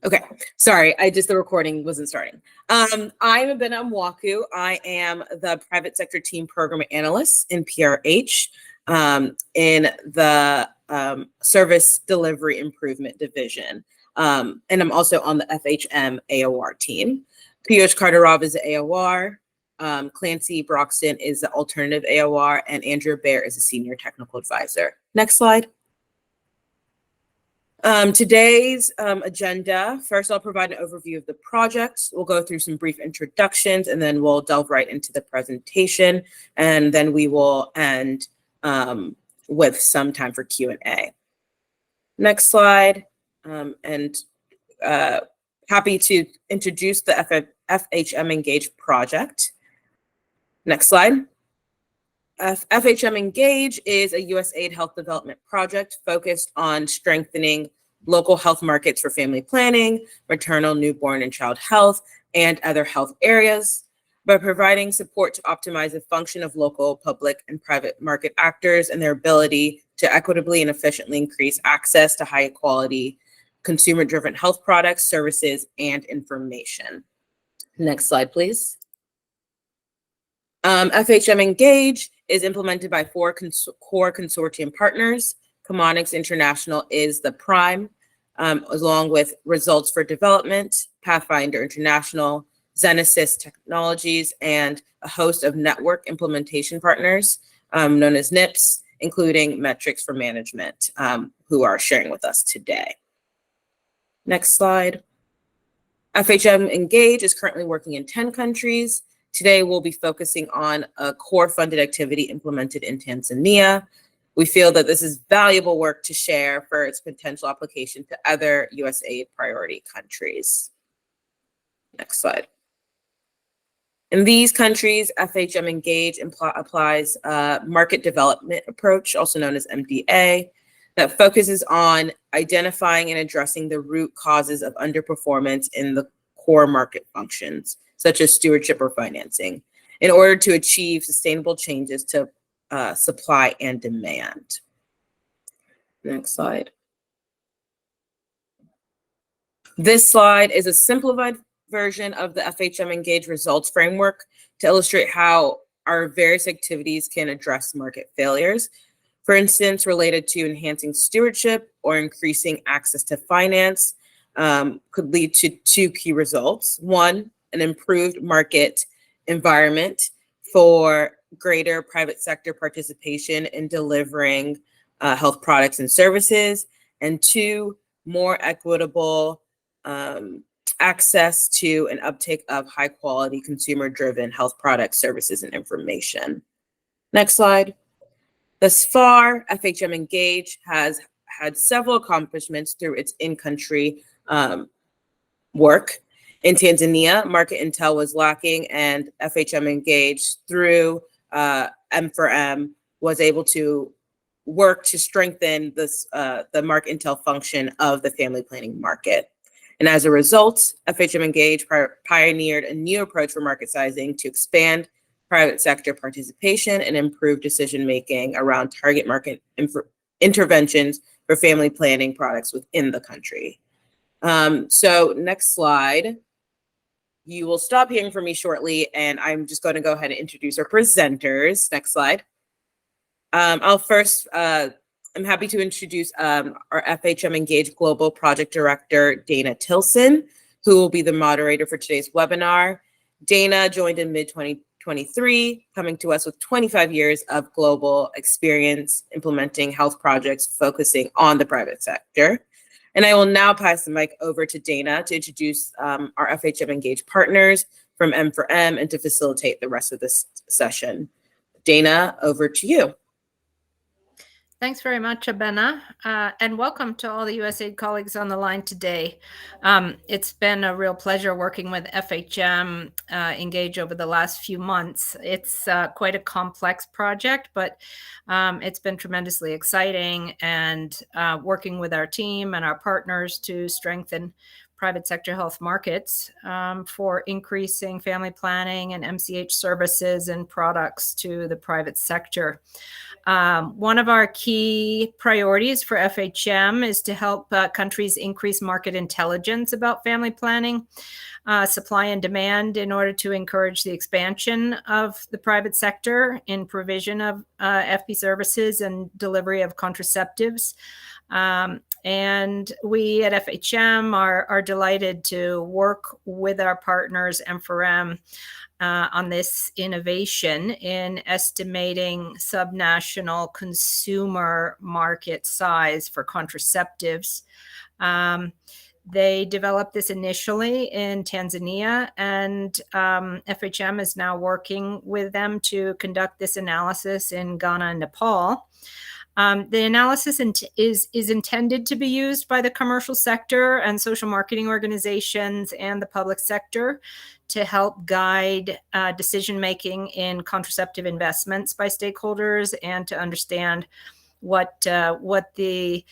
Okay, sorry, the recording wasn't starting. I'm Abena Mwaku. I am the private sector team program analyst in PRH in the service delivery improvement division. And I'm also on the FHM AOR team. Piyush Kardarov is the AOR. Clancy Broxton is the alternative AOR, and Andrew Bear is a senior technical advisor. Next slide. Today's agenda, first I'll provide an overview of the project. We'll go through some brief introductions, and then we'll delve right into the presentation, and then we will end with some time for Q&A. Next slide, and happy to introduce the FHM Engage project. Next slide. FHM Engage is a USAID health development project focused on strengthening local health markets for family planning, maternal, newborn, and child health, and other health areas by providing support to optimize the function of local public and private market actors and their ability to equitably and efficiently increase access to high quality consumer-driven health products, services, and information. Next slide, please. FHM Engage is implemented by four core consortium partners. Chemonics International is the prime, along with Results for Development, Pathfinder International, Zenesis Technologies, and a host of network implementation partners known as NIPS, including Metrics for Management, who are sharing with us today. Next slide. FHM Engage is currently working in 10 countries. Today, we'll be focusing on a core funded activity implemented in Tanzania. We feel that this is valuable work to share for its potential application to other USAID priority countries. Next slide. In these countries, FHM Engage applies a market development approach, also known as MDA, that focuses on identifying and addressing the root causes of underperformance in the core market functions, such as stewardship or financing, in order to achieve sustainable changes to supply and demand. Next slide. This slide is a simplified version of the FHM Engage results framework to illustrate how our various activities can address market failures. For instance, related to enhancing stewardship or increasing access to finance could lead to two key results. One, an improved market environment for greater private sector participation in delivering health products and services, and two, more equitable access to an uptake of high quality consumer-driven health products, services, and information. Next slide. Thus far, FHM Engage has had several accomplishments through its in-country work. In Tanzania, market intel was lacking, and FHM Engage through M4M was able to work to strengthen this, the market intel function of the family planning market. And as a result, FHM Engage pioneered a new approach for market sizing to expand private sector participation and improve decision-making around target market interventions for family planning products within the country. So next slide. You will stop hearing from me shortly, and I'm just going to go ahead and introduce our presenters. Next slide. I'm happy to introduce our FHM Engage Global Project Director, Dana Tilson, who will be the moderator for today's webinar. Dana joined in mid-2023, coming to us with 25 years of global experience implementing health projects focusing on the private sector. And I will now pass the mic over to Dana to introduce our FHM Engage partners from M4M and to facilitate the rest of this session. Dana, over to you. Thanks very much, Abena, and welcome to all the USAID colleagues on the line today. It's been a real pleasure working with FHM Engage over the last few months. It's quite a complex project, but it's been tremendously exciting, and working with our team and our partners to strengthen private sector health markets for increasing family planning and MCH services and products to the private sector. One of our key priorities for FHM is to help countries increase market intelligence about family planning, supply and demand, in order to encourage the expansion of the private sector in provision of FP services and delivery of contraceptives. And we at FHM are delighted to work with our partners, FHM, on this innovation in estimating subnational consumer market size for contraceptives. They developed this initially in Tanzania, and FHM is now working with them to conduct this analysis in Ghana and Nepal. The analysis is intended to be used by the commercial sector and social marketing organizations and the public sector to help guide decision-making in contraceptive investments by stakeholders, and to understand what the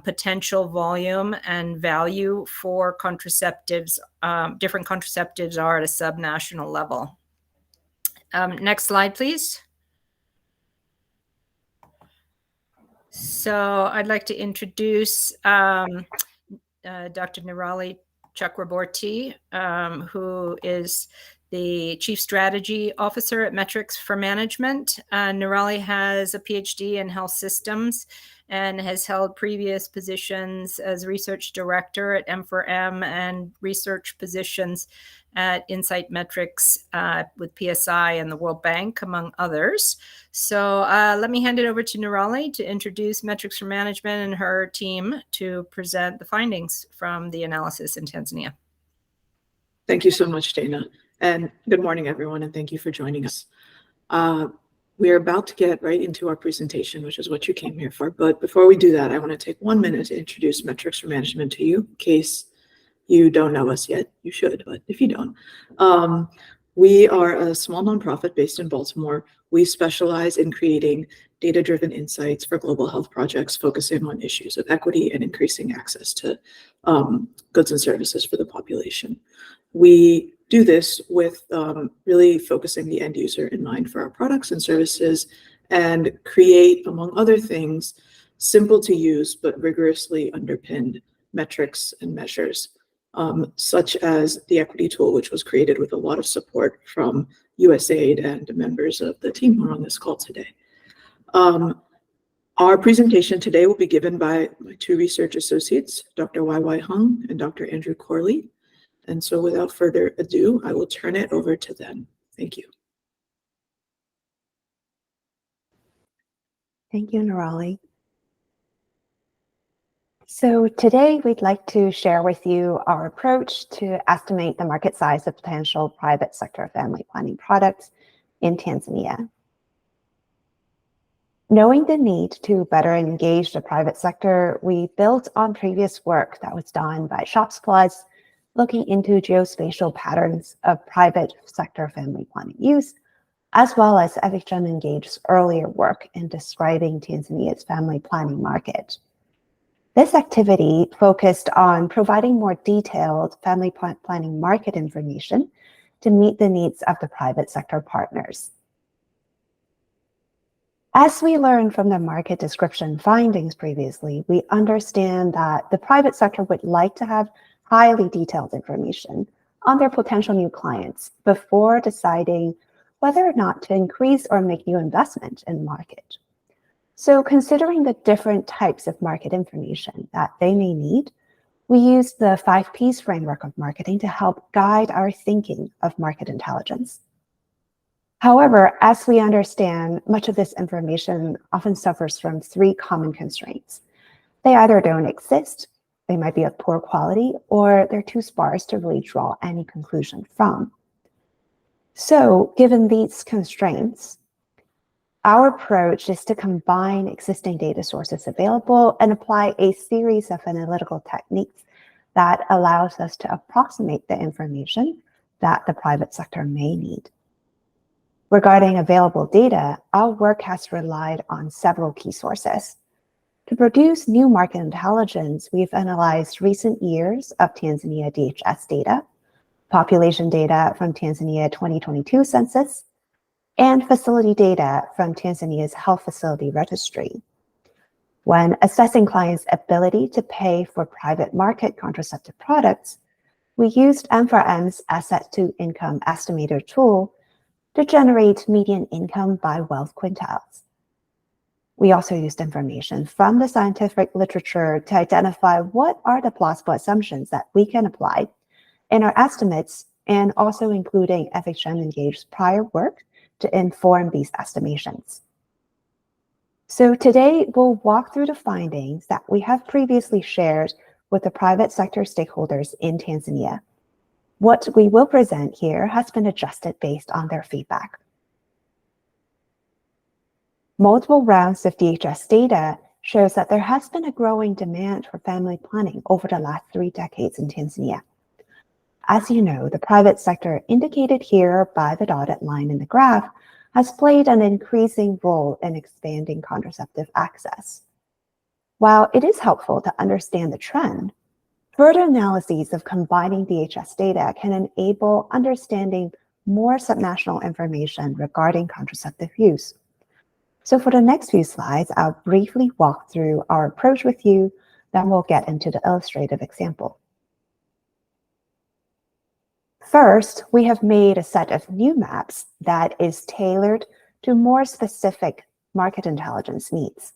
potential volume and value for contraceptives, different contraceptives are at a subnational level. Next slide, please. So I'd like to introduce Dr. Nirali Chakraborty, who is the Chief Strategy Officer at Metrics for Management. Nirali has a PhD in health systems and has held previous positions as research director at M4M and research positions at Insight Metrics with PSI and the World Bank, among others. So let me hand it over to Nirali to introduce Metrics for Management and her team to present the findings from the analysis in Tanzania. Thank you so much, Dana. And good morning, everyone, and thank you for joining us. We're about to get right into our presentation, which is what you came here for. But before we do that, I want to take 1 minute to introduce Metrics for Management to you, in case you don't know us yet. You should, but if you don't. We are a small nonprofit based in Baltimore. We specialize in creating data-driven insights for global health projects, focusing on issues of equity and increasing access to goods and services for the population. We do this with really focusing the end user in mind for our products and services, and create, among other things, simple to use but rigorously underpinned metrics and measures, such as the equity tool, which was created with a lot of support from USAID and members of the team who are on this call today. Our presentation today will be given by my two research associates, Dr. YY Hung and Dr. Andrew Corley. And so without further ado, I will turn it over to them. Thank you. Thank you, Nirali. So today we'd like to share with you our approach to estimate the market size of potential private sector family planning products in Tanzania. Knowing the need to better engage the private sector, we built on previous work that was done by Shop Supplies, looking into geospatial patterns of private sector family planning use, as well as FHM Engage's earlier work in describing Tanzania's family planning market. This activity focused on providing more detailed family planning market information to meet the needs of the private sector partners. As we learned from the market description findings previously, we understand that the private sector would like to have highly detailed information on their potential new clients before deciding whether or not to increase or make new investment in the market. So considering the different types of market information that they may need, we use the 5 Ps framework of marketing to help guide our thinking of market intelligence. However, as we understand, much of this information often suffers from 3 common constraints. They either don't exist, they might be of poor quality, or they're too sparse to really draw any conclusion from. So, given these constraints, our approach is to combine existing data sources available and apply a series of analytical techniques that allows us to approximate the information that the private sector may need. Regarding available data, our work has relied on several key sources. To produce new market intelligence, we've analyzed recent years of Tanzania DHS data, population data from Tanzania 2022 census, and facility data from Tanzania's health facility registry. When assessing clients' ability to pay for private market contraceptive products, we used FHM's asset to income estimator tool to generate median income by wealth quintiles. We also used information from the scientific literature to identify what are the plausible assumptions that we can apply in our estimates, and also including FHM Engage's prior work to inform these estimations. So today we'll walk through the findings that we have previously shared with the private sector stakeholders in Tanzania. What we will present here has been adjusted based on their feedback. Multiple rounds of DHS data shows that there has been a growing demand for family planning over the last 3 decades in Tanzania. As you know, the private sector, indicated here by the dotted line in the graph, has played an increasing role in expanding contraceptive access. While it is helpful to understand the trend, further analyses of combining DHS data can enable understanding more subnational information regarding contraceptive use. So for the next few slides, I'll briefly walk through our approach with you, then we'll get into the illustrative example. First, we have made a set of new maps that is tailored to more specific market intelligence needs.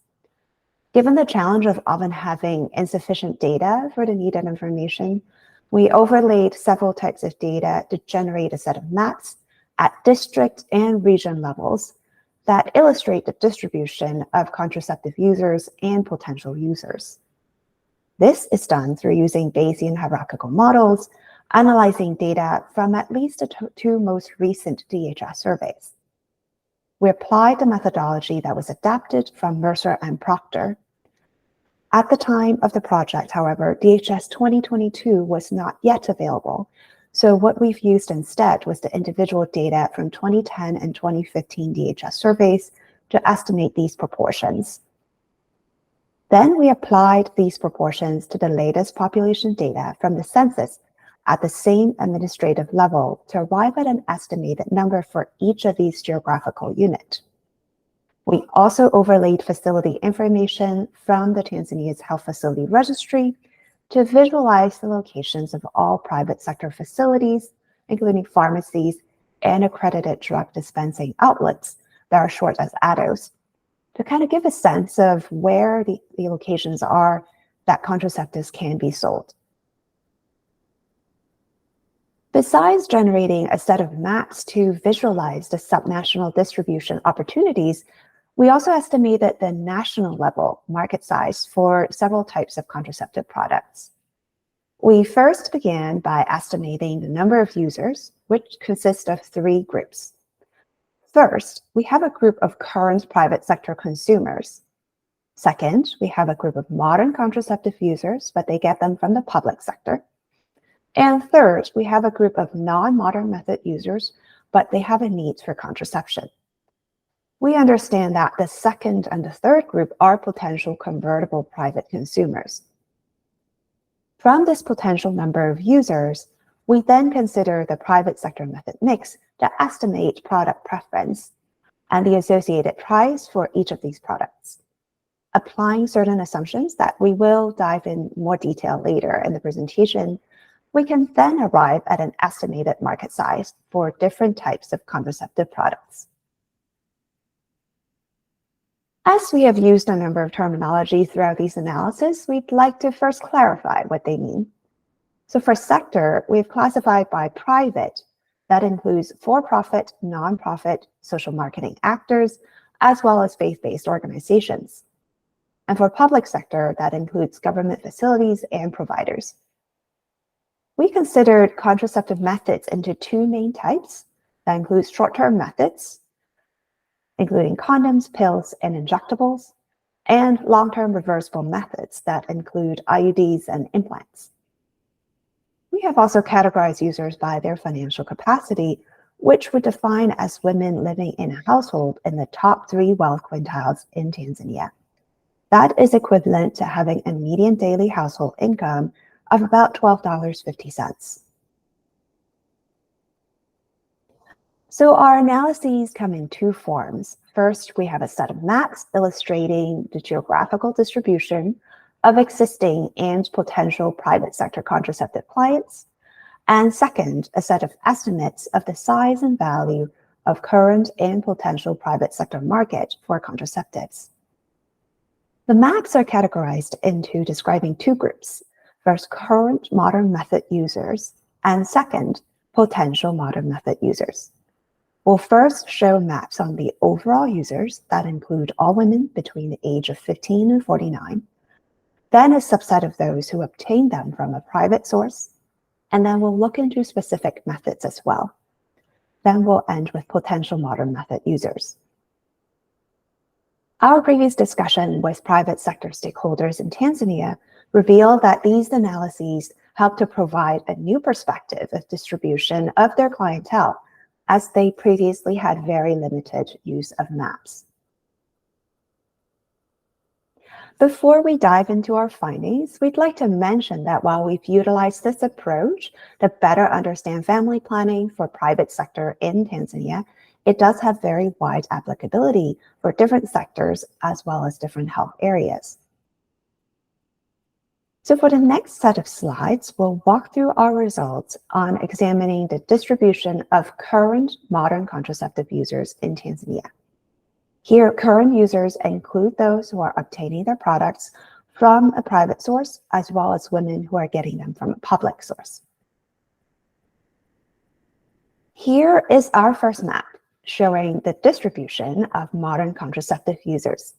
Given the challenge of often having insufficient data for the needed information, we overlaid several types of data to generate a set of maps at district and region levels that illustrate the distribution of contraceptive users and potential users. This is done through using Bayesian hierarchical models, analyzing data from at least the 2 most recent DHS surveys. We applied the methodology that was adapted from Mercer and Proctor. At the time of the project, however, DHS 2022 was not yet available, so what we've used instead was the individual data from 2010 and 2015 DHS surveys to estimate these proportions. Then we applied these proportions to the latest population data from the census at the same administrative level to arrive at an estimated number for each of these geographical units. We also overlaid facility information from the Tanzania's health facility registry to visualize the locations of all private sector facilities, including pharmacies and accredited drug dispensing outlets that are short as ADOs, to kind of give a sense of where the locations are that contraceptives can be sold. Besides generating a set of maps to visualize the subnational distribution opportunities, we also estimated the national level market size for several types of contraceptive products. We first began by estimating the number of users, which consists of 3 groups. First, we have a group of current private sector consumers. Second, we have a group of modern contraceptive users, but they get them from the public sector. And third, we have a group of non-modern method users, but they have a need for contraception. We understand that the second and the third group are potential convertible private consumers. From this potential number of users, we then consider the private sector method mix to estimate product preference and the associated price for each of these products. Applying certain assumptions that we will dive in more detail later in the presentation, we can then arrive at an estimated market size for different types of contraceptive products. As we have used a number of terminology throughout these analyses, we'd like to first clarify what they mean. So for sector, we've classified by private. That includes for-profit, non-profit, social marketing actors, as well as faith-based organizations. And for public sector, that includes government facilities and providers. We considered contraceptive methods into 2 main types. That includes short-term methods, including condoms, pills, and injectables, and long-term reversible methods that include IUDs and implants. We have also categorized users by their financial capacity, which would define as women living in a household in the top 3 wealth quintiles in Tanzania. That is equivalent to having a median daily household income of about $12.50. So our analyses come in two forms. First, we have a set of maps illustrating the geographical distribution of existing and potential private sector contraceptive clients. And second, a set of estimates of the size and value of current and potential private sector market for contraceptives. The maps are categorized into describing two groups. First, current modern method users, and second, potential modern method users. We'll first show maps on the overall users that include all women between the age of 15 and 49, then a subset of those who obtain them from a private source, and then we'll look into specific methods as well. Then we'll end with potential modern method users. Our previous discussion with private sector stakeholders in Tanzania revealed that these analyses help to provide a new perspective of distribution of their clientele, as they previously had very limited use of maps. Before we dive into our findings, we'd like to mention that while we've utilized this approach to better understand family planning for private sector in Tanzania, it does have very wide applicability for different sectors as well as different health areas. So for the next set of slides, we'll walk through our results on examining the distribution of current modern contraceptive users in Tanzania. Here, current users include those who are obtaining their products from a private source, as well as women who are getting them from a public source. Here is our first map showing the distribution of modern contraceptive users.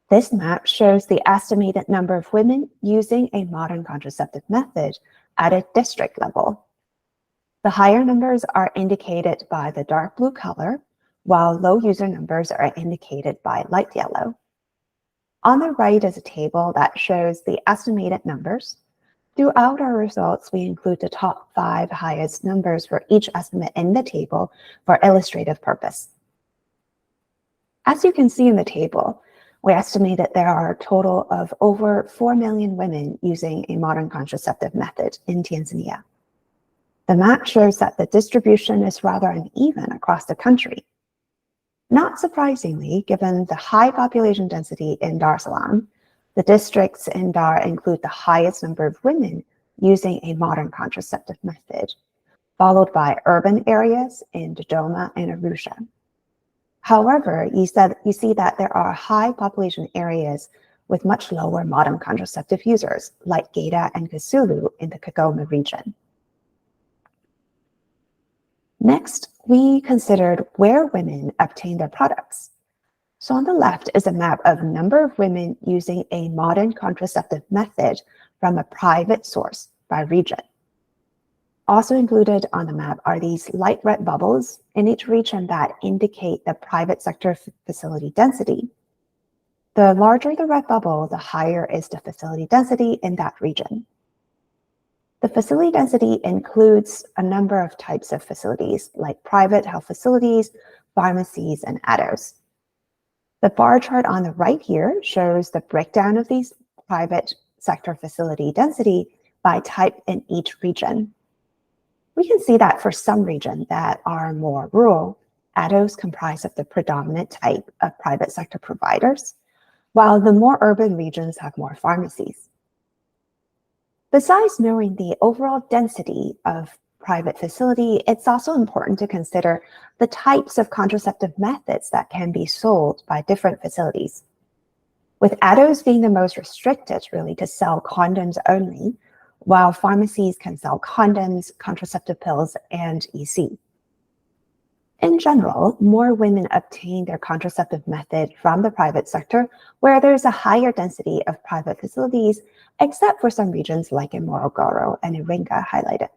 This map shows the estimated number of women using a modern contraceptive method at a district level. The higher numbers are indicated by the dark blue color, while low user numbers are indicated by light yellow. On the right is a table that shows the estimated numbers. Throughout our results, we include the top 5 highest numbers for each estimate in the table for illustrative purpose. As you can see in the table, we estimate that there are a total of over 4 million women using a modern contraceptive method in Tanzania. The map shows that the distribution is rather uneven across the country. Not surprisingly, given the high population density in Dar es Salaam, the districts in Dar include the highest number of women using a modern contraceptive method, followed by urban areas in Dodoma and Arusha. However, you see that there are high population areas with much lower modern contraceptive users, like Geita and Kisumu in the Kigoma region. Next, we considered where women obtain their products. So on the left is a map of number of women using a modern contraceptive method from a private source by region. Also included on the map are these light red bubbles in each region that indicate the private sector facility density. The larger the red bubble, the higher is the facility density in that region. The facility density includes a number of types of facilities, like private health facilities, pharmacies, and ADOs. The bar chart on the right here shows the breakdown of these private sector facility density by type in each region. We can see that for some regions that are more rural, ADOs comprise of the predominant type of private sector providers, while the more urban regions have more pharmacies. Besides knowing the overall density of private facility, it's also important to consider the types of contraceptive methods that can be sold by different facilities. With ADOs being the most restricted, really, to sell condoms only, while pharmacies can sell condoms, contraceptive pills, and EC. In general, more women obtain their contraceptive method from the private sector, where there's a higher density of private facilities, except for some regions like in Morogoro and Iringa highlighted.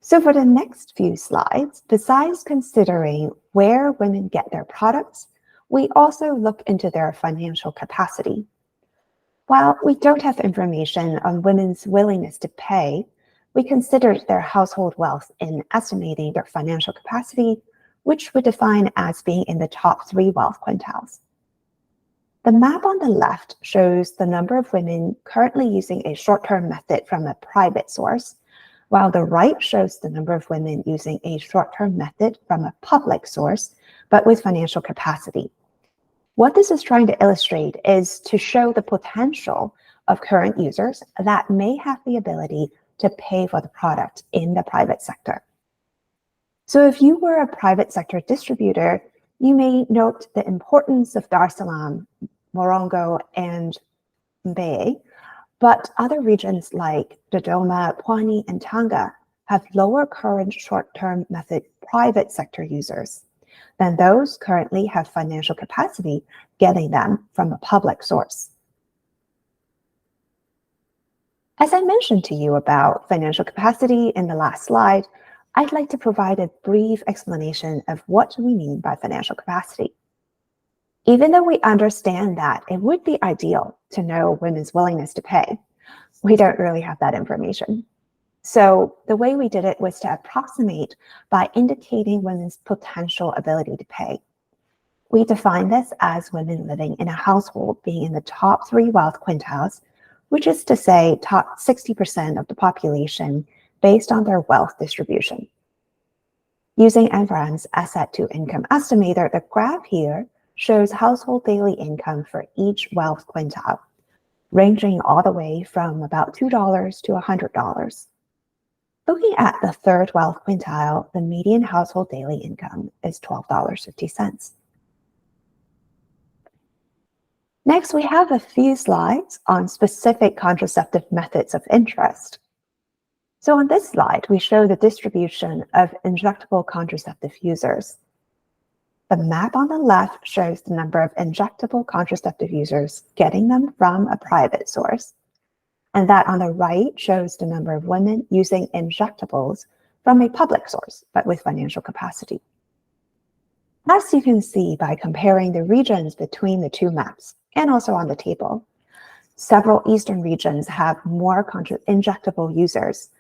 So for the next few slides, besides considering where women get their products, we also look into their financial capacity. While we don't have information on women's willingness to pay, we considered their household wealth in estimating their financial capacity, which we define as being in the top 3 wealth quintiles. The map on the left shows the number of women currently using a short-term method from a private source, while the right shows the number of women using a short-term method from a public source, but with financial capacity. What this is trying to illustrate is to show the potential of current users that may have the ability to pay for the product in the private sector. So if you were a private sector distributor, you may note the importance of Dar es Salaam, Morongo, and Mbeya, but other regions like Dodoma, Pwani, and Tanga have lower current short-term method private sector users than those currently have financial capacity getting them from a public source. As I mentioned to you about financial capacity in the last slide, I'd like to provide a brief explanation of what we mean by financial capacity. Even though we understand that it would be ideal to know women's willingness to pay, we don't really have that information. So the way we did it was to approximate by indicating women's potential ability to pay. We define this as women living in a household being in the top 3 wealth quintiles, which is to say top 60% of the population based on their wealth distribution. Using Enveran's asset to income estimator, the graph here shows household daily income for each wealth quintile, ranging all the way from about $2 to $100. Looking at the 3rd wealth quintile, the median household daily income is $12.50. Next, we have a few slides on specific contraceptive methods of interest. So on this slide, we show the distribution of injectable contraceptive users. The map on the left shows the number of injectable contraceptive users getting them from a private source, and that on the right shows the number of women using injectables from a public source, but with financial capacity. As you can see by comparing the regions between the two maps, and also on the table, several eastern regions have more injectable users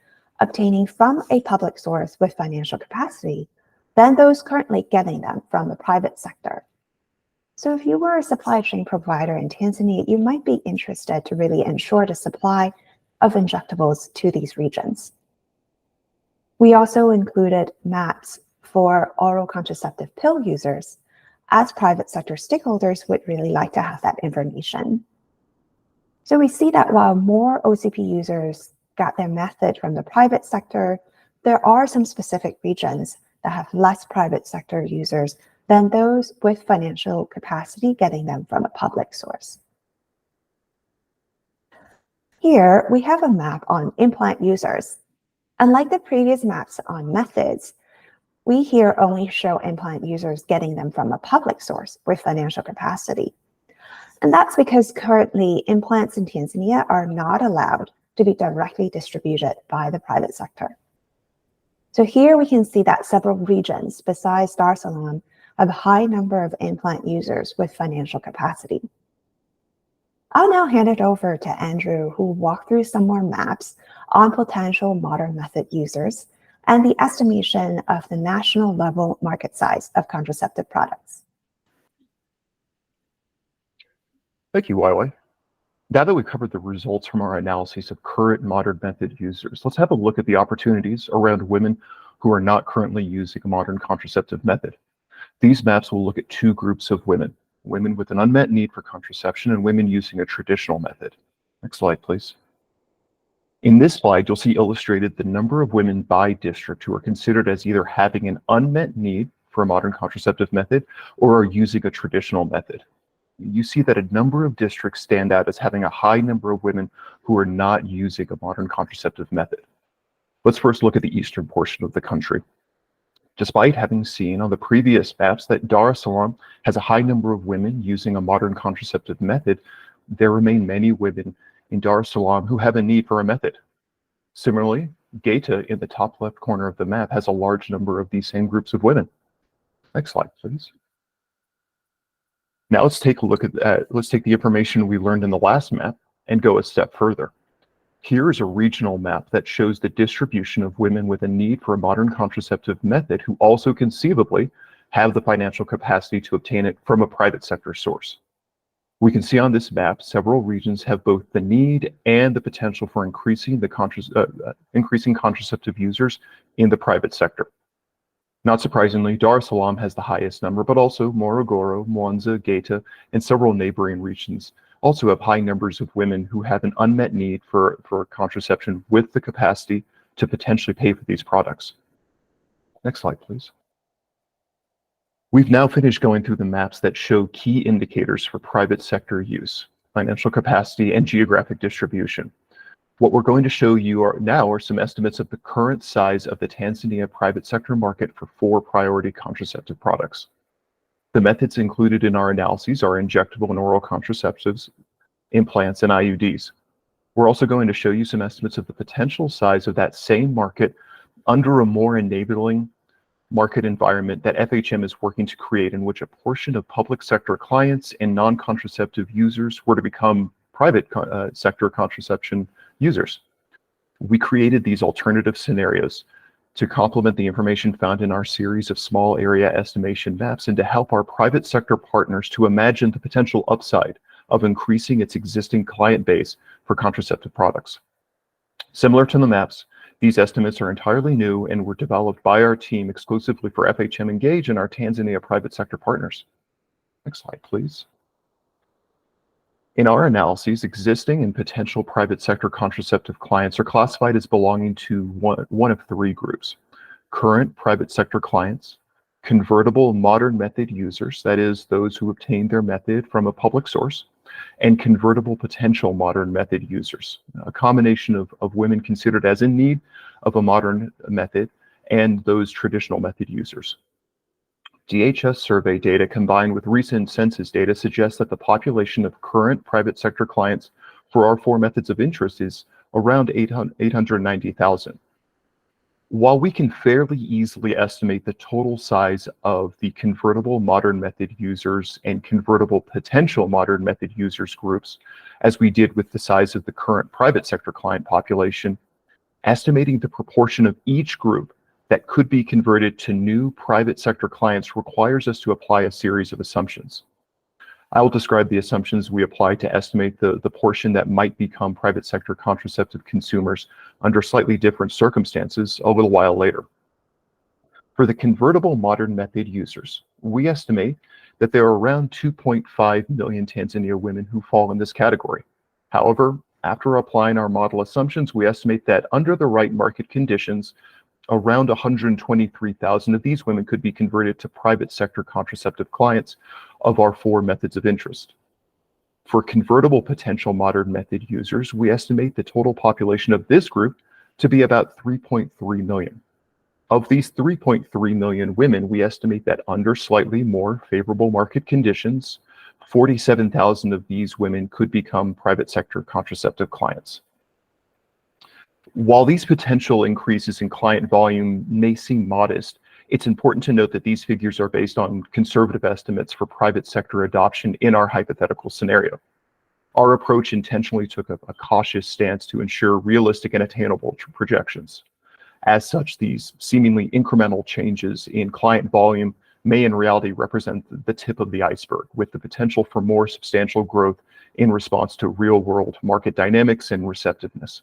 obtaining from a public source with financial capacity than those currently getting them from the private sector. So if you were a supply chain provider in Tanzania, you might be interested to really ensure the supply of injectables to these regions. We also included maps for oral contraceptive pill users, as private sector stakeholders would really like to have that information. So we see that while more OCP users got their method from the private sector, there are some specific regions that have less private sector users than those with financial capacity getting them from a public source. Here, we have a map on implant users. Unlike the previous maps on methods, we here only show implant users getting them from a public source with financial capacity. And that's because currently implants in Tanzania are not allowed to be directly distributed by the private sector. So here we can see that several regions besides Dar es Salaam have a high number of implant users with financial capacity. I'll now hand it over to Andrew, who will walk through some more maps on potential modern method users and the estimation of the national level market size of contraceptive products. Thank you, Wai. Now that we've covered the results from our analyses of current modern method users, let's have a look at the opportunities around women who are not currently using a modern contraceptive method. These maps will look at 2 groups of women, women with an unmet need for contraception and women using a traditional method. Next slide, please. In this slide, you'll see illustrated the number of women by district who are considered as either having an unmet need for a modern contraceptive method or are using a traditional method. You see that a number of districts stand out as having a high number of women who are not using a modern contraceptive method. Let's first look at the eastern portion of the country. Despite having seen on the previous maps that Dar es Salaam has a high number of women using a modern contraceptive method, there remain many women in Dar es Salaam who have a need for a method. Similarly, Geita in the top left corner of the map has a large number of these same groups of women. Next slide, please. Now let's take a look at let's take the information we learned in the last map and go a step further. Here is a regional map that shows the distribution of women with a need for a modern contraceptive method who also conceivably have the financial capacity to obtain it from a private sector source. We can see on this map several regions have both the need and the potential for increasing contraceptive users in the private sector. Not surprisingly, Dar es Salaam has the highest number, but also Morogoro, Mwanza, Geita, and several neighboring regions also have high numbers of women who have an unmet need for contraception with the capacity to potentially pay for these products. Next slide, please. We've now finished going through the maps that show key indicators for private sector use, financial capacity, and geographic distribution. What we're going to show you now are some estimates of the current size of the Tanzania private sector market for 4 priority contraceptive products. The methods included in our analyses are injectable and oral contraceptives, implants, and IUDs. We're also going to show you some estimates of the potential size of that same market under a more enabling market environment that FHM is working to create, in which a portion of public sector clients and non-contraceptive users were to become private sector contraception users. We created these alternative scenarios to complement the information found in our series of small area estimation maps and to help our private sector partners to imagine the potential upside of increasing its existing client base for contraceptive products. Similar to the maps, these estimates are entirely new and were developed by our team exclusively for FHM Engage and our Tanzania private sector partners. Next slide, please. In our analyses, existing and potential private sector contraceptive clients are classified as belonging to one of 3 groups: current private sector clients, convertible modern method users, that is, those who obtained their method from a public source, and convertible potential modern method users, a combination of women considered as in need of a modern method and those traditional method users. DHS survey data combined with recent census data suggests that the population of current private sector clients for our 4 methods of interest is around 890,000. While we can fairly easily estimate the total size of the convertible modern method users and convertible potential modern method users groups, as we did with the size of the current private sector client population, estimating the proportion of each group that could be converted to new private sector clients requires us to apply a series of assumptions. I will describe the assumptions we apply to estimate the portion that might become private sector contraceptive consumers under slightly different circumstances a little while later. For the convertible modern method users, we estimate that there are around 2.5 million Tanzania women who fall in this category. However, after applying our model assumptions, we estimate that under the right market conditions, around 123,000 of these women could be converted to private sector contraceptive clients of our 4 methods of interest. For convertible potential modern method users, we estimate the total population of this group to be about 3.3 million. Of these 3.3 million women, we estimate that under slightly more favorable market conditions, 47,000 of these women could become private sector contraceptive clients. While these potential increases in client volume may seem modest, it's important to note that these figures are based on conservative estimates for private sector adoption in our hypothetical scenario. Our approach intentionally took a cautious stance to ensure realistic and attainable projections. As such, these seemingly incremental changes in client volume may in reality represent the tip of the iceberg, with the potential for more substantial growth in response to real-world market dynamics and receptiveness.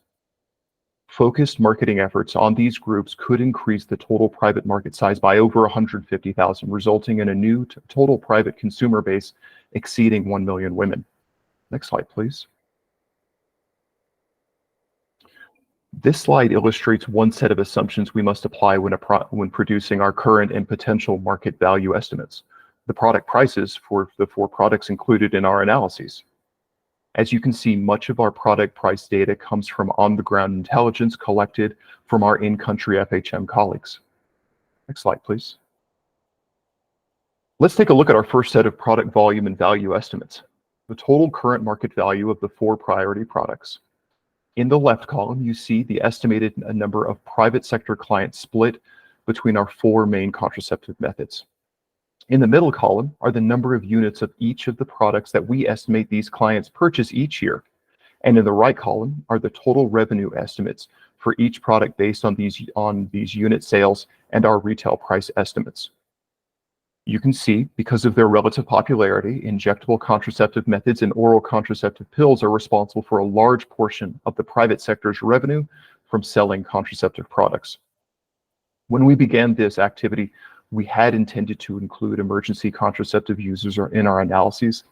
Focused marketing efforts on these groups could increase the total private market size by over 150,000, resulting in a new total private consumer base exceeding 1 million women. Next slide, please. This slide illustrates one set of assumptions we must apply when producing our current and potential market value estimates: the product prices for the 4 products included in our analyses. As you can see, much of our product price data comes from on-the-ground intelligence collected from our in-country FHM colleagues. Next slide, please. Let's take a look at our first set of product volume and value estimates, the total current market value of the 4 priority products. In the left column, you see the estimated number of private sector clients split between our 4 main contraceptive methods. In the middle column are the number of units of each of the products that we estimate these clients purchase each year. And in the right column are the total revenue estimates for each product based on these unit sales and our retail price estimates. You can see, because of their relative popularity, injectable contraceptive methods and oral contraceptive pills are responsible for a large portion of the private sector's revenue from selling contraceptive products. When we began this activity, we had intended to include emergency contraceptive users in our analyses.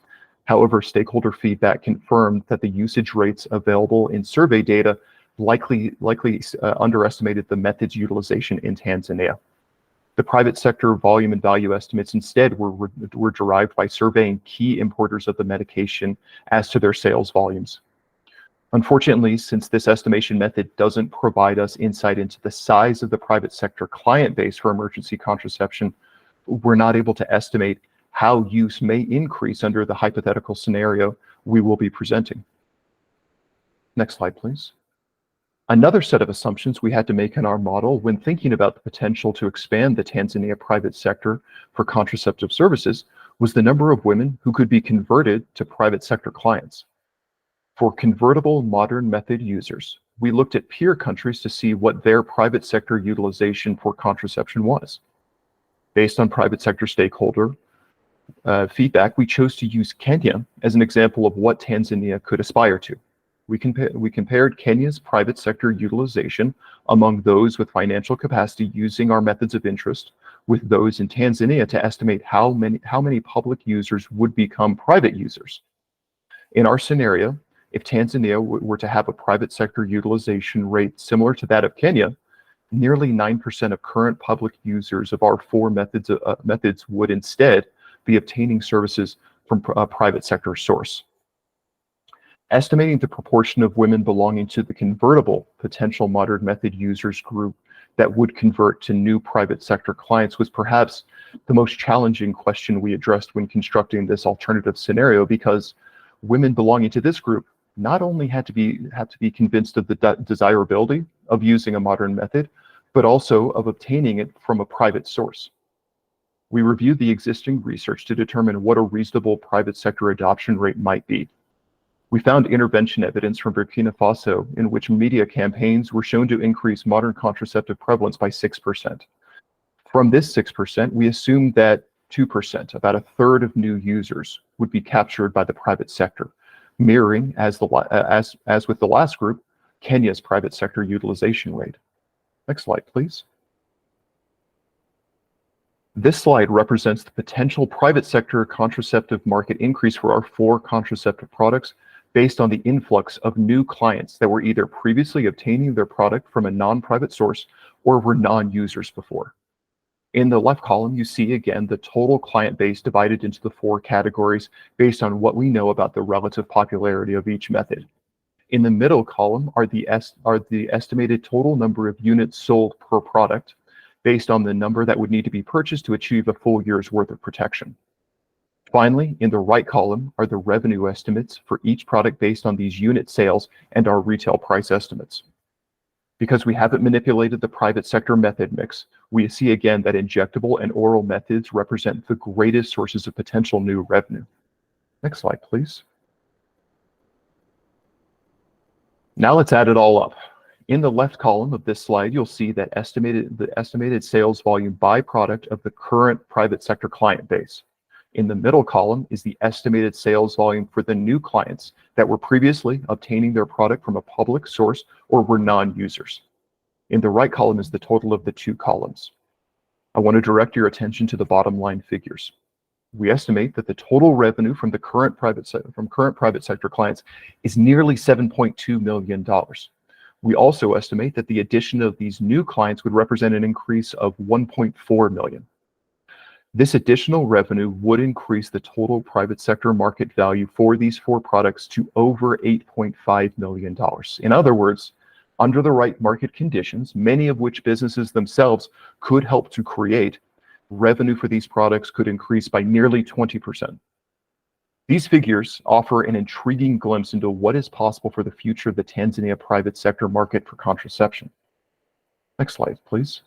However, stakeholder feedback confirmed that the usage rates available in survey data likely underestimated the method's utilization in Tanzania. The private sector volume and value estimates instead were derived by surveying key importers of the medication as to their sales volumes. Unfortunately, since this estimation method doesn't provide us insight into the size of the private sector client base for emergency contraception, we're not able to estimate how use may increase under the hypothetical scenario we will be presenting. Next slide, please. Another set of assumptions we had to make in our model when thinking about the potential to expand the Tanzania private sector for contraceptive services was the number of women who could be converted to private sector clients. For convertible modern method users, we looked at peer countries to see what their private sector utilization for contraception was. Based on private sector stakeholder feedback, we chose to use Kenya as an example of what Tanzania could aspire to. We compared Kenya's private sector utilization among those with financial capacity using our methods of interest with those in Tanzania to estimate how many public users would become private users. In our scenario, if Tanzania were to have a private sector utilization rate similar to that of Kenya, nearly 9% of current public users of our four methods would instead be obtaining services from a private sector source. Estimating the proportion of women belonging to the convertible potential modern method users group that would convert to new private sector clients was perhaps the most challenging question we addressed when constructing this alternative scenario, because women belonging to this group not only had to be convinced of the desirability of using a modern method, but also of obtaining it from a private source. We reviewed the existing research to determine what a reasonable private sector adoption rate might be. We found intervention evidence from Burkina Faso in which media campaigns were shown to increase modern contraceptive prevalence by 6%. From this 6%, we assumed that 2%, about a third of new users, would be captured by the private sector, mirroring, as with the last group, Kenya's private sector utilization rate. Next slide, please. This slide represents the potential private sector contraceptive market increase for our four contraceptive products based on the influx of new clients that were either previously obtaining their product from a non-private source or were non-users before. In the left column, you see again the total client base divided into the four categories based on what we know about the relative popularity of each method. In the middle column are the estimated total number of units sold per product based on the number that would need to be purchased to achieve a full year's worth of protection. Finally, in the right column are the revenue estimates for each product based on these unit sales and our retail price estimates. Because we haven't manipulated the private sector method mix, we see again that injectable and oral methods represent the greatest sources of potential new revenue. Next slide, please. Now let's add it all up. In the left column of this slide, you'll see that the estimated sales volume by product of the current private sector client base. In the middle column is the estimated sales volume for the new clients that were previously obtaining their product from a public source or were non-users. In the right column is the total of the two columns. I want to direct your attention to the bottom line figures. We estimate that the total revenue from the current private sector clients is nearly $7.2 million. We also estimate that the addition of these new clients would represent an increase of $1.4 million. This additional revenue would increase the total private sector market value for these four products to over $8.5 million. In other words, under the right market conditions, many of which businesses themselves could help to create, revenue for these products could increase by nearly 20%. These figures offer an intriguing glimpse into what is possible for the future of the Tanzania private sector market for contraception. Next slide, please.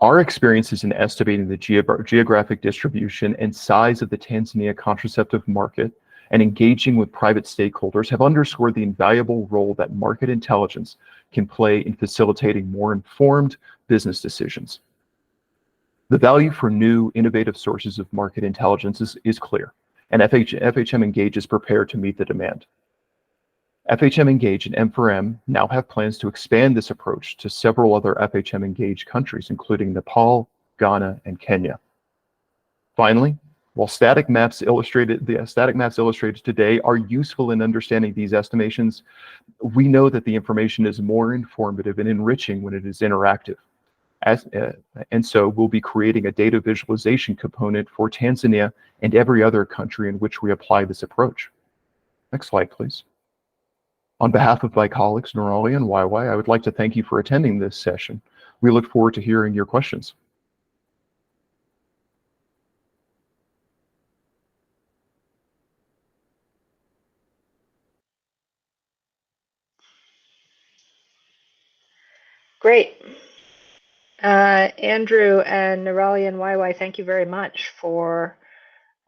Our experiences in estimating the geographic distribution and size of the Tanzania contraceptive market and engaging with private stakeholders have underscored the invaluable role that market intelligence can play in facilitating more informed business decisions. The value for new, innovative sources of market intelligence is clear, and FHM Engage is prepared to meet the demand. FHM Engage and M4M now have plans to expand this approach to several other FHM Engage countries, including Nepal, Ghana, and Kenya. Finally, while static maps illustrated today are useful in understanding these estimations, we know that the information is more informative and enriching when it is interactive. And so we'll be creating a data visualization component for Tanzania and every other country in which we apply this approach. Next slide, please. On behalf of my colleagues, Nurali and YY, I would like to thank you for attending this session. We look forward to hearing your questions. Great. Andrew and Nurali and YY, thank you very much for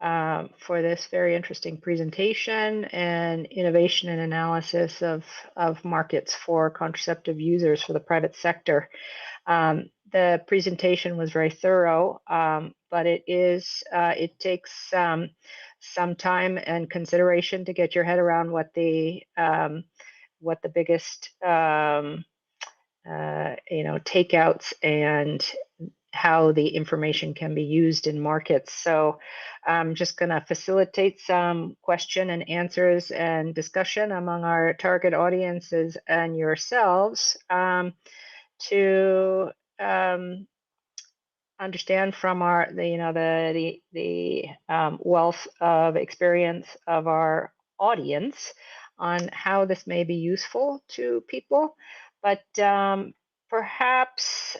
this very interesting presentation and innovation and analysis of markets for contraceptive users for the private sector. The presentation was very thorough, but it takes some time and consideration to get your head around what the biggest takeouts and how the information can be used in markets. So I'm just going to facilitate some question and answers and discussion among our target audiences and yourselves to understand from the wealth of experience of our audience on how this may be useful to people. But perhaps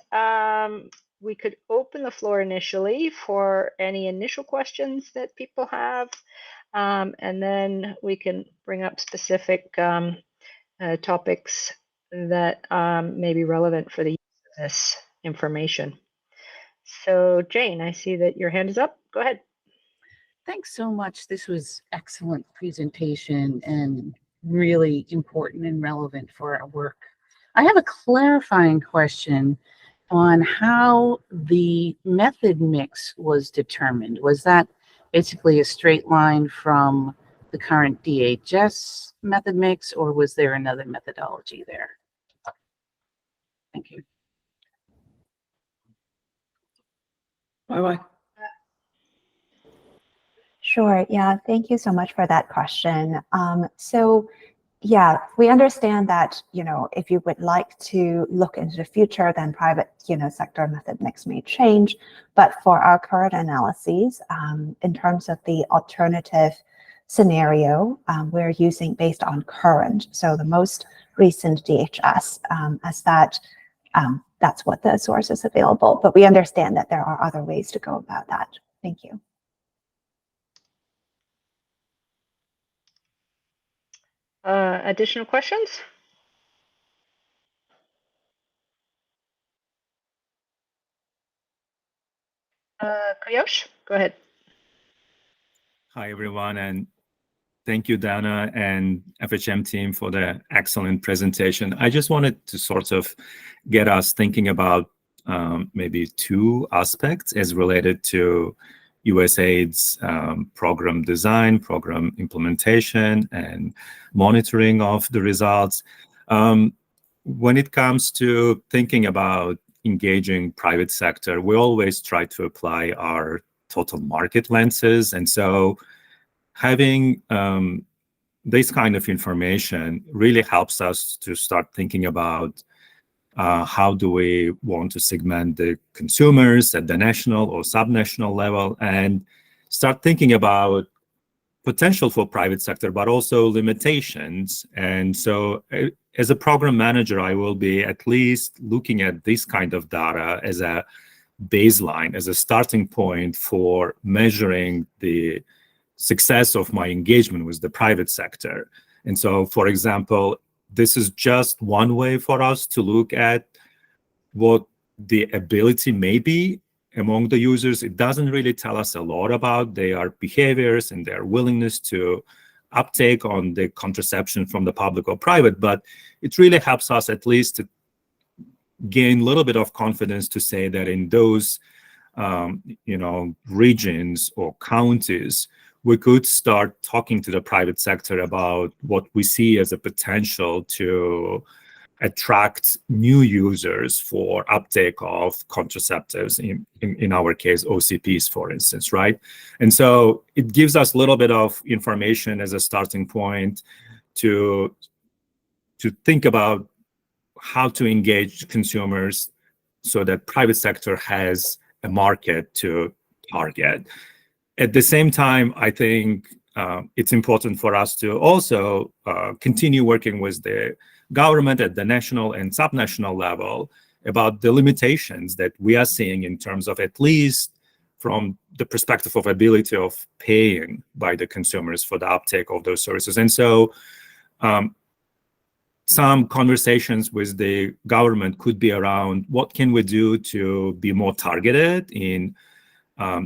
we could open the floor initially for any initial questions that people have, and then we can bring up specific topics that may be relevant for the use of this information. So Jane, I see that your hand is up. Go ahead. Thanks so much. This was excellent presentation and really important and relevant for our work. I have a clarifying question on how the method mix was determined. Was that basically a straight line from the current DHS method mix, or was there another methodology there? Thank you. Why? Sure. Yeah. Thank you so much for that question. So yeah, we understand that, if you would like to look into the future, then private, sector method mix may change. But for our current analyses, in terms of the alternative scenario, we're using based on current. So the most recent DHS, as that's what the source is available. But we understand that there are other ways to go about that. Thank you. Additional questions? Kayosh, go ahead. Hi, everyone, and thank you, Dana and FHM team for the excellent presentation. I just wanted to sort of get us thinking about maybe two aspects as related to USAID's program design, program implementation, and monitoring of the results. When it comes to thinking about engaging private sector, we always try to apply our total market lenses. And so having this kind of information really helps us to start thinking about how do we want to segment the consumers at the national or subnational level, and start thinking about potential for private sector, but also limitations. And so as a program manager, I will be at least looking at this kind of data as a baseline, as a starting point for measuring the success of my engagement with the private sector. And so, for example, this is just one way for us to look at what the ability may be among the users. It doesn't really tell us a lot about their behaviors and their willingness to uptake on the contraception from the public or private, but it really helps us at least to gain a little bit of confidence to say that in those regions or counties, we could start talking to the private sector about what we see as a potential to attract new users for uptake of contraceptives, in our case, OCPs, for instance, right? And so it gives us a little bit of information as a starting point to think about how to engage consumers so that private sector has a market to target. At the same time, I think it's important for us to also continue working with the government at the national and subnational level about the limitations that we are seeing in terms of, at least from the perspective of ability of paying by the consumers for the uptake of those services. And so some conversations with the government could be around what can we do to be more targeted in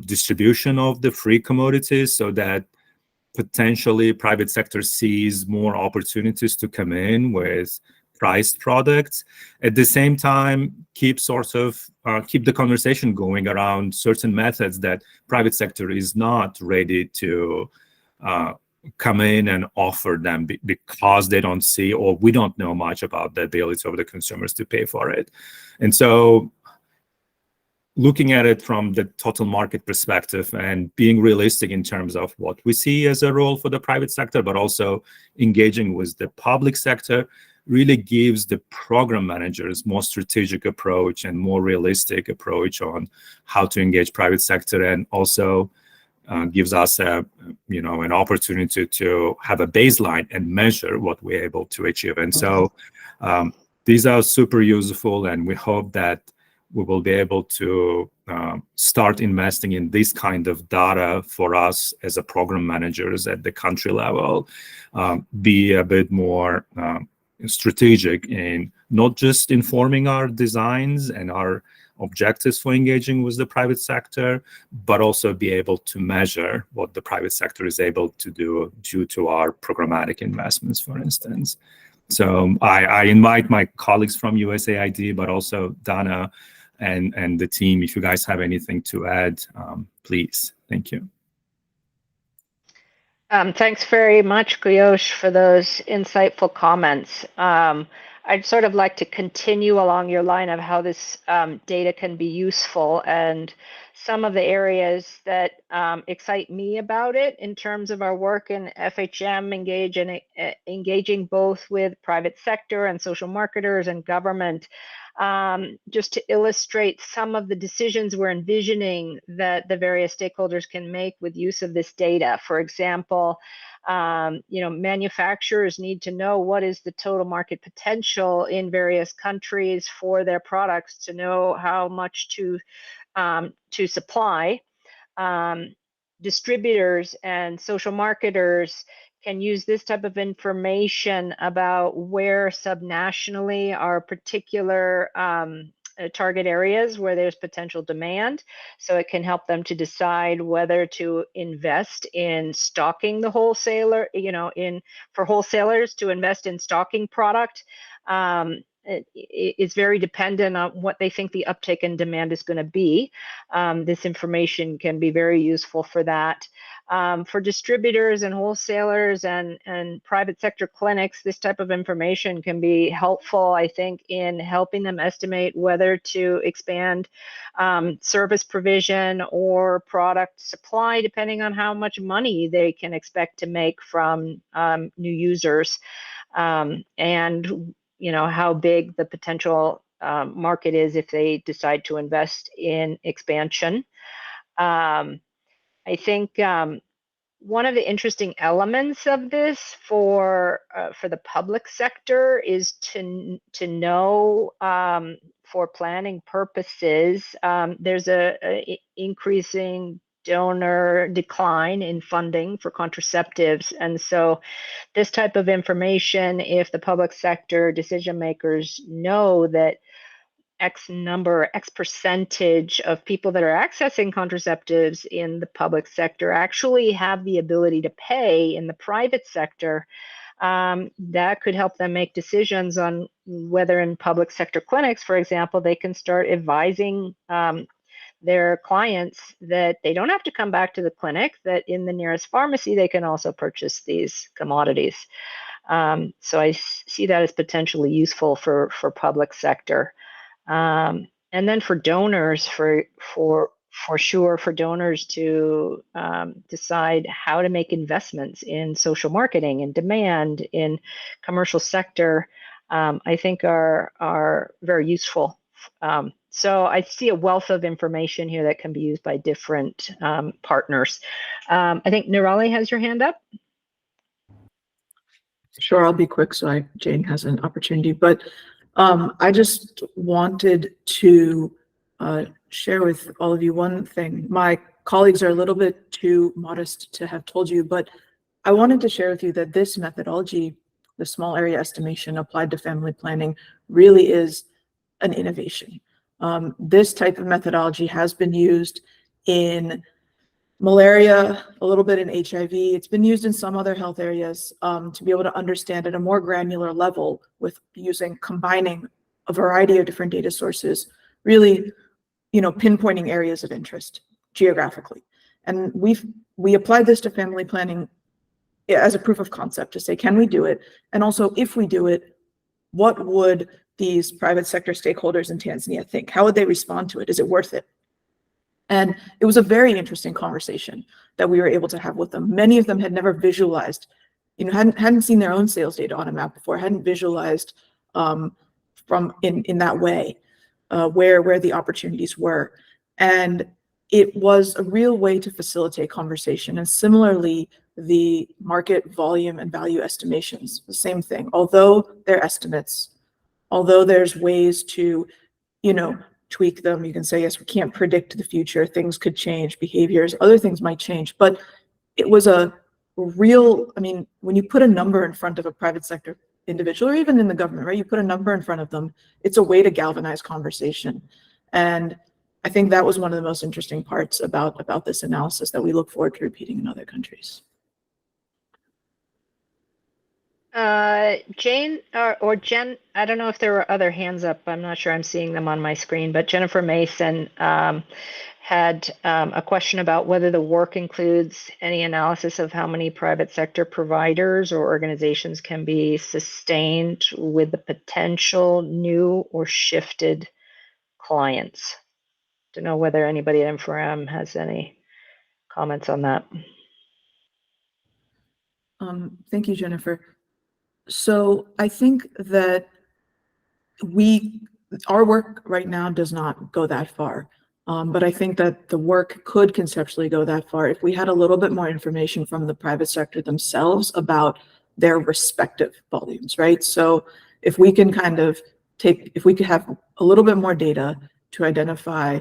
distribution of the free commodities so that potentially private sector sees more opportunities to come in with priced products. At the same time, keep the conversation going around certain methods that private sector is not ready to come in and offer them because they don't see, or we don't know much about the ability of the consumers to pay for it. And so looking at it from the total market perspective and being realistic in terms of what we see as a role for the private sector, but also engaging with the public sector, really gives the program managers more strategic approach and more realistic approach on how to engage private sector, and also gives us an opportunity to have a baseline and measure what we're able to achieve. And so these are super useful, and we hope that we will be able to start investing in this kind of data for us as a program managers at the country level, be a bit more strategic in not just informing our designs and our objectives for engaging with the private sector, but also be able to measure what the private sector is able to do due to our programmatic investments, for instance. So I invite my colleagues from USAID, but also Dana and the team, if you guys have anything to add, please. Thank you. Thanks very much, Guyos, for those insightful comments. I'd sort of like to continue along your line of how this data can be useful, and some of the areas that excite me about it in terms of our work in FHM Engage and engaging both with private sector and social marketers and government, just to illustrate some of the decisions we're envisioning that the various stakeholders can make with use of this data. For example, manufacturers need to know what is the total market potential in various countries for their products to know how much to supply. Distributors and social marketers can use this type of information about where subnationally are particular target areas where there's potential demand. So it can help them to decide whether to invest in stocking the wholesaler, for wholesalers to invest in stocking product. It's very dependent on what they think the uptake and demand is going to be. This information can be very useful for that. For distributors and wholesalers and private sector clinics, this type of information can be helpful, I think, in helping them estimate whether to expand service provision or product supply, depending on how much money they can expect to make from new users, and how big the potential market is if they decide to invest in expansion. I think one of the interesting elements of this for the public sector is to know, for planning purposes, there's a increasing donor decline in funding for contraceptives. And so this type of information, if the public sector decision makers know that X percentage of people that are accessing contraceptives in the public sector actually have the ability to pay in the private sector, that could help them make decisions on whether in public sector clinics, for example, they can start advising their clients that they don't have to come back to the clinic, that in the nearest pharmacy, they can also purchase these commodities. So I see that as potentially useful for public sector. And then for donors, for sure, for donors to decide how to make investments in social marketing and demand in commercial sector, I think are very useful. So I see a wealth of information here that can be used by different partners. I think Nirali has your hand up. Sure, I'll be quick so Jane has an opportunity, but I just wanted to share with all of you one thing. My colleagues are a little bit too modest to have told you, but I wanted to share with you that this methodology, the small area estimation applied to family planning, really is an innovation. This type of methodology has been used in malaria, a little bit in HIV. It's been used in some other health areas to be able to understand at a more granular level with combining a variety of different data sources, really, pinpointing areas of interest geographically. And we applied this to family planning as a proof of concept to say, can we do it? And also, if we do it, what would these private sector stakeholders in Tanzania think? How would they respond to it? Is it worth it? And it was a very interesting conversation that we were able to have with them. Many of them had never visualized, hadn't seen their own sales data on a map before, hadn't visualized from in that way where the opportunities were. And it was a real way to facilitate conversation. And similarly, the market volume and value estimations, the same thing. Although they're estimates, although there's ways to, tweak them, you can say, yes, we can't predict the future, things could change, behaviors, other things might change. But it was a real, when you put a number in front of a private sector individual, or even in the government, right? You put a number in front of them, it's a way to galvanize conversation. And I think that was one of the most interesting parts about this analysis that we look forward to repeating in other countries. Jane or Jen, I don't know if there were other hands up. I'm not sure I'm seeing them on my screen, but Jennifer Mason had a question about whether the work includes any analysis of how many private sector providers or organizations can be sustained with the potential new or shifted clients. Don't know whether anybody at M4M has any comments on that. Thank you, Jennifer. So I think that our work right now does not go that far. But I think that the work could conceptually go that far if we had a little bit more information from the private sector themselves about their respective volumes, right? So if we can if we could have a little bit more data to identify,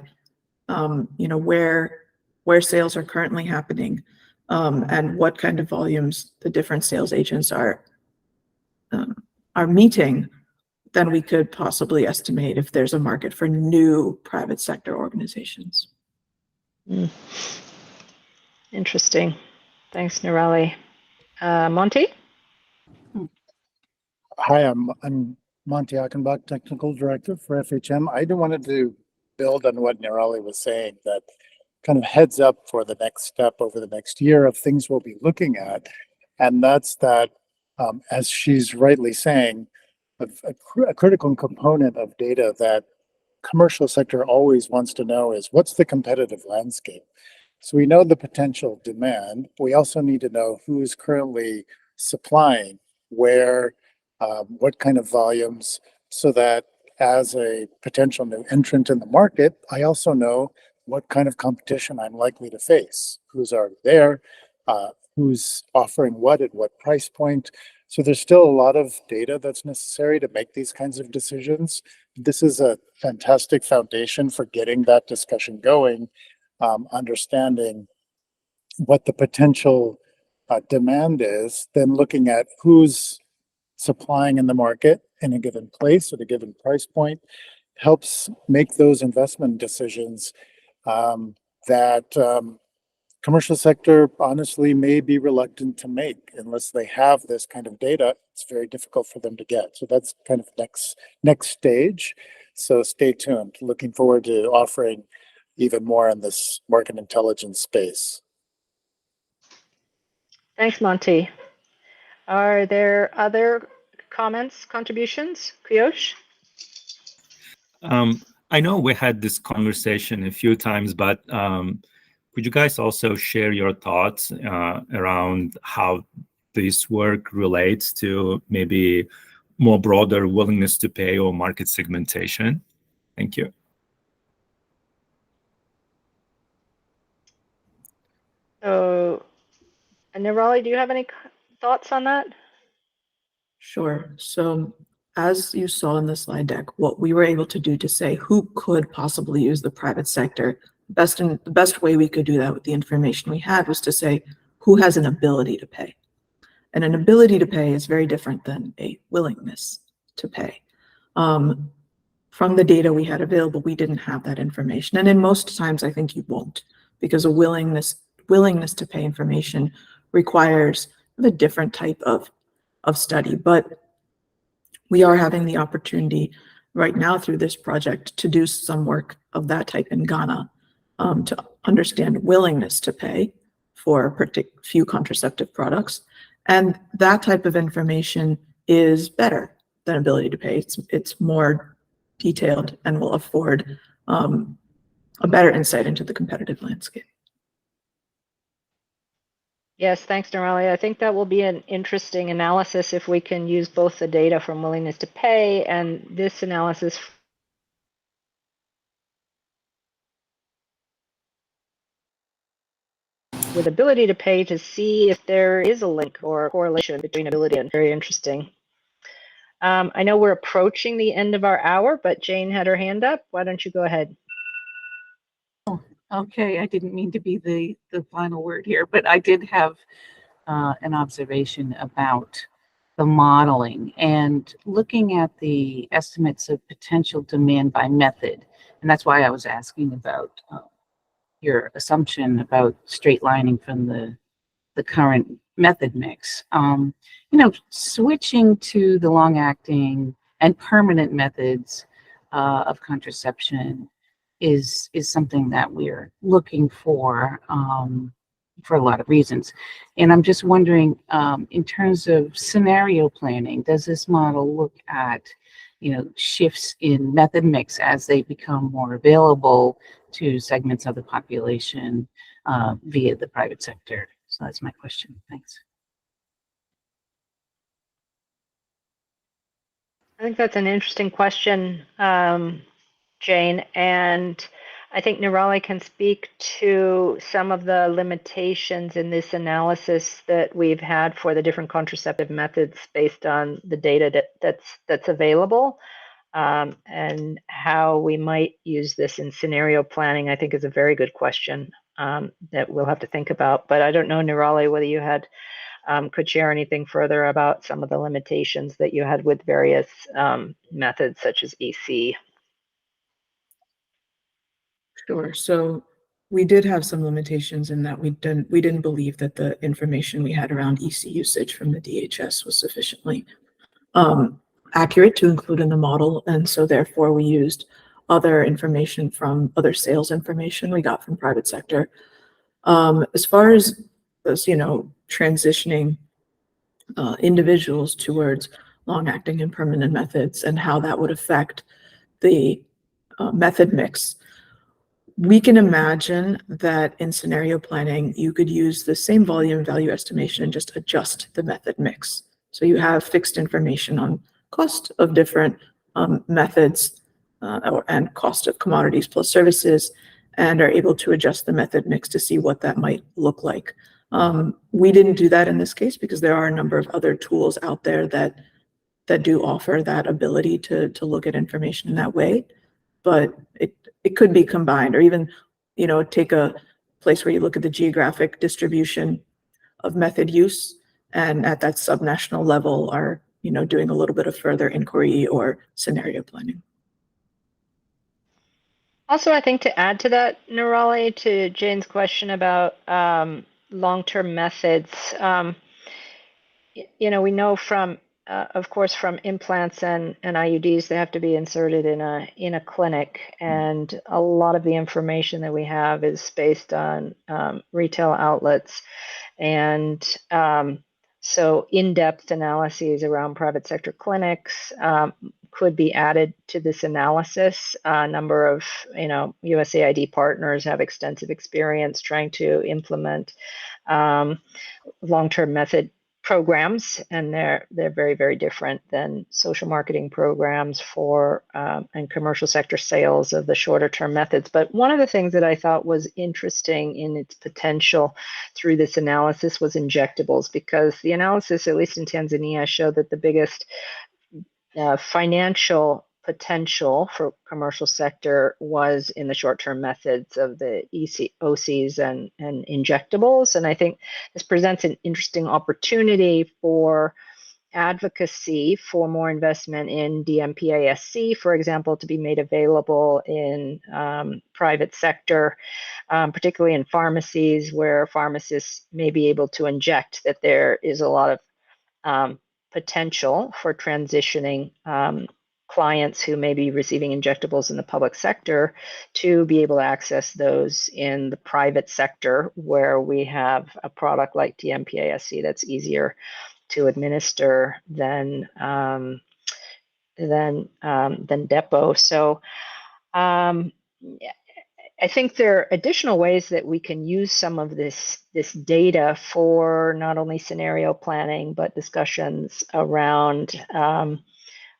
where sales are currently happening, and what kind of volumes the different sales agents are meeting, then we could possibly estimate if there's a market for new private sector organizations. Interesting. Thanks, Nirali. Monty? Hi, I'm Monty Achenbach, Technical Director for FHM. I wanted to build on what Nirali was saying, that kind of heads up for the next step over the next year of things we'll be looking at. And that's that, as she's rightly saying, a critical component of data that commercial sector always wants to know is what's the competitive landscape. So we know the potential demand. We also need to know who's currently supplying, where, what kind of volumes, so that as a potential new entrant in the market, I also know what kind of competition I'm likely to face, who's already there, who's offering what at what price point. So there's still a lot of data that's necessary to make these kinds of decisions. This is a fantastic foundation for getting that discussion going, understanding what the potential demand is, then looking at who's supplying in the market in a given place at a given price point, helps make those investment decisions that commercial sector honestly may be reluctant to make unless they have this kind of data. It's very difficult for them to get. So that's kind of next stage. So stay tuned. Looking forward to offering even more in this market intelligence space. Thanks, Monty. Are there other comments, contributions? Piyush? I know we had this conversation a few times, but could you guys also share your thoughts around how this work relates to maybe more broader willingness to pay or market segmentation? Thank you. So, Nirali, do you have any thoughts on that? Sure. So as you saw in the slide deck, what we were able to do to say who could possibly use the private sector, the best way we could do that with the information we had was to say who has an ability to pay. And an ability to pay is very different than a willingness to pay. From the data we had available, we didn't have that information. And in most times, I think you won't, because a willingness to pay information requires a different type of study. But we are having the opportunity right now through this project to do some work of that type in Ghana to understand willingness to pay for a few contraceptive products. And that type of information is better than ability to pay. It's more detailed and will afford a better insight into the competitive landscape. Yes, thanks, Nirali. I think that will be an interesting analysis if we can use both the data from willingness to pay and this analysis with ability to pay to see if there is a link or a correlation between ability and very interesting. I know we're approaching the end of our hour, but Jane had her hand up. Why don't you go ahead? Okay, I didn't mean to be the final word here, but I did have an observation about the modeling and looking at the estimates of potential demand by method. And that's why I was asking about your assumption about straight lining from the current method mix. Switching to the long-acting and permanent methods of contraception is something that we're looking for a lot of reasons. And I'm just wondering, in terms of scenario planning, does this model look at, shifts in method mix as they become more available to segments of the population via the private sector? So that's my question. Thanks. I think that's an interesting question, Jane, and I think Nirali can speak to some of the limitations in this analysis that we've had for the different contraceptive methods based on the data that's available, and how we might use this in scenario planning. I think is a very good question that we'll have to think about. But I don't know, Nirali, whether you had could share anything further about some of the limitations that you had with various methods such as EC. Sure. So we did have some limitations in that we didn't believe that the information we had around EC usage from the DHS was sufficiently accurate to include in the model. And so therefore we used other information from other sales information we got from private sector. As far as transitioning individuals towards long-acting and permanent methods and how that would affect the method mix, we can imagine that in scenario planning, you could use the same volume value estimation and just adjust the method mix. So you have fixed information on cost of different methods and cost of commodities plus services, and are able to adjust the method mix to see what that might look like. We didn't do that in this case because there are a number of other tools out there that do offer that ability to look at information in that way, but it could be combined, or even take a place where you look at the geographic distribution of method use, and at that subnational level are doing a little bit of further inquiry or scenario planning. Also, I think to add to that, Nirali, to Jane's question about long-term methods, we know from of course, from implants and IUDs, they have to be inserted in a clinic, and a lot of the information that we have is based on retail outlets, and so in-depth analyses around private sector clinics could be added to this analysis. A number of USAID partners have extensive experience trying to implement long-term method programs, and they're very, very different than social marketing programs for and commercial sector sales of the shorter term methods. But one of the things that I thought was interesting in its potential through this analysis was injectables, because the analysis, at least in Tanzania, showed that the biggest financial potential for commercial sector was in the short-term methods of the OCs and injectables. And I think this presents an interesting opportunity for advocacy for more investment in DMPASC, for example, to be made available in private sector, particularly in pharmacies where pharmacists may be able to inject, that there is a lot of potential for transitioning clients who may be receiving injectables in the public sector to be able to access those in the private sector, where we have a product like DMPASC that's easier to administer than Depo. So I think there are additional ways that we can use some of this data for not only scenario planning, but discussions around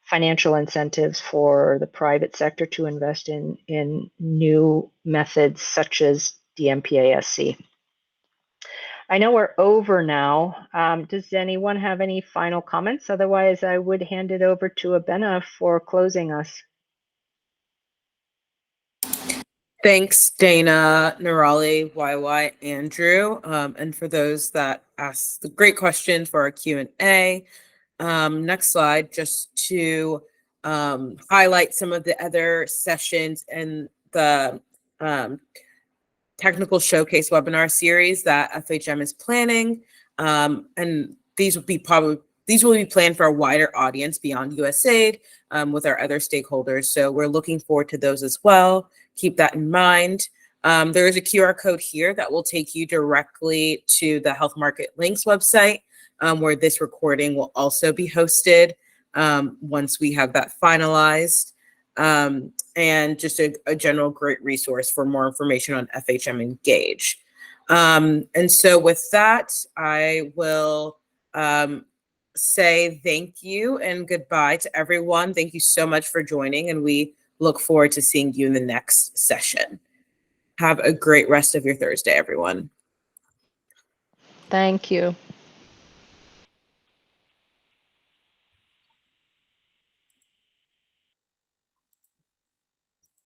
financial incentives for the private sector to invest in new methods such as DMPASC. I know we're over now. Does anyone have any final comments? Otherwise, I would hand it over to Abena for closing us. Thanks, Dana, Nirali, YY, Andrew, and for those that asked the great questions for our Q&A. Next slide, just to highlight some of the other sessions in the technical showcase webinar series that FHM is planning, and these will be planned for a wider audience beyond USAID with our other stakeholders. So we're looking forward to those as well. Keep that in mind. There is a QR code here that will take you directly to the Health Market Links website, where this recording will also be hosted once we have that finalized. And just a general great resource for more information on FHM Engage. And so with that, I will say thank you and goodbye to everyone. Thank you so much for joining, and we look forward to seeing you in the next session. Have a great rest of your Thursday, everyone. Thank you.